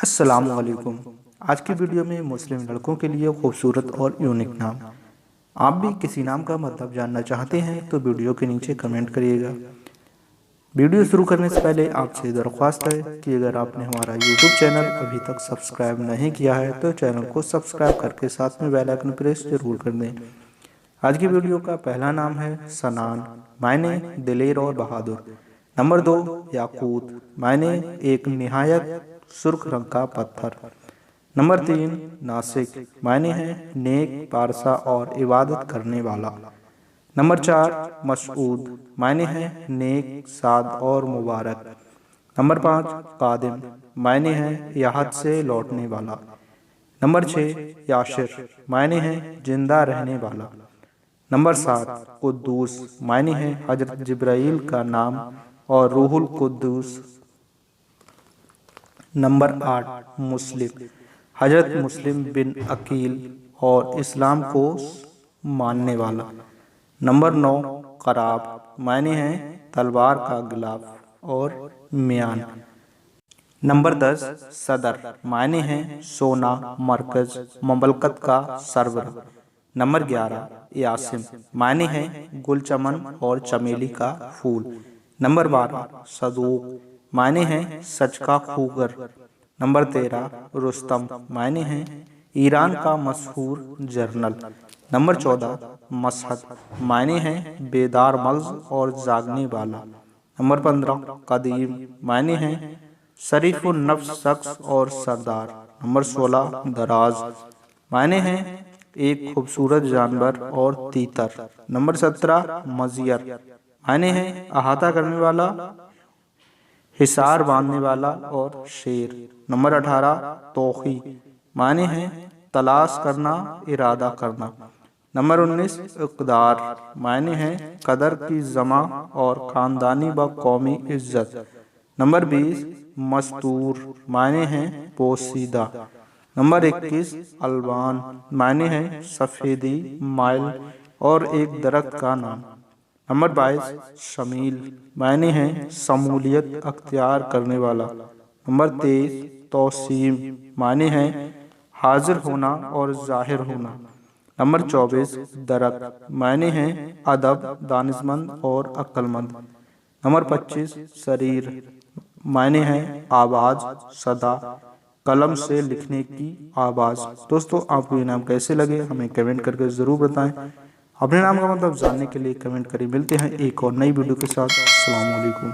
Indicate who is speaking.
Speaker 1: السلام علیکم۔ آج کی ویڈیو میں مسلم لڑکوں کے لیے خوبصورت اور یونیک نام۔ آپ بھی کسی نام کا مطلب جاننا چاہتے ہیں تو ویڈیو کے نیچے کمنٹ کریے گا۔ ویڈیو شروع کرنے سے پہلے آپ سے درخواست ہے کہ اگر آپ نے ہمارا یوٹیوب چینل ابھی تک سبسکرائب نہیں کیا ہے تو چینل کو سبسکرائب کر کے ساتھ میں بیل آئکن پریس ضرور کر دیں۔ آج کی ویڈیو کا پہلا نام ہے سنان، معنی دلیر اور بہادر۔ نمبر 2 یاقوت، معنی ایک نہایت سرخ رنگ کا پتھر۔ نمبر 3 ناسک، معنی ہے نیک، پارسا اور عبادت کرنے والا۔ نمبر 4 مسعود، معنی ہے نیک، سعد اور مبارک۔ نمبر 5 قادم، معنی ہے یہاں سے لوٹنے والا۔ نمبر 6 یاشر، معنی ہے زندہ رہنے والا۔ نمبر 7 قدوس، معنی ہے حضرت جبرائیل کا نام اور روح القدس۔ نمبر 8 مسلم، حضرت مسلم بن عقیل اور اسلام کو ماننے والا۔ نمبر 9 قراب، معنی ہے تلوار کا غلاف اور میان۔ نمبر 10 صدر، معنی ہے سونا، مرکز، مملکت کا سربراہ۔ نمبر 11 یاسم، معنی ہے گل چمن اور چمیلی کا پھول۔ نمبر 12 صدوق، معنی ہے سچ کا خوگر۔ نمبر 13 رستم، معنی ہے ایران کا مشہور جنرل۔ نمبر 14 مسعد، معنی ہے بیدار مغز اور جاگنے والا۔ نمبر 15 قدیم، معنی ہے شریف النفس شخص اور سردار۔ نمبر 16 دراز، معنی ہے ایک خوبصورت جانور اور تیتر۔ نمبر 17 مزیر، معنی ہے احاطہ کرنے والا، حصار باندھنے والا اور شیر۔ نمبر 18 توخی، معنی ہے تلاش کرنا، ارادہ کرنا۔ نمبر 19 اقدار، معنی ہے قدر کی جمع اور خاندانی و قومی عزت۔ نمبر 20 مستور، معنی ہے پوشیدہ۔ نمبر 21 الوان، معنی ہے سفیدی، مائل اور ایک درخت کا نام۔ نمبر 22 شمیل، معنی ہے شمولیت اختیار کرنے والا۔ نمبر 23 توسیم، معنی ہے حاضر ہونا اور ظاہر ہونا۔ نمبر 24 درخت، معنی ہے ادب، دانشمند اور عقل مند۔ نمبر 25 سریر، معنی ہے آواز، صدا، قلم سے لکھنے کی آواز۔ دوستو آپ کو یہ نام کیسے لگے ہمیں کمنٹ کر کے ضرور بتائیں۔ اپنے نام کا مطلب جاننے کے لیے کمنٹ کریں۔ ملتے ہیں ایک اور نئی ویڈیو کے ساتھ۔ السلام علیکم۔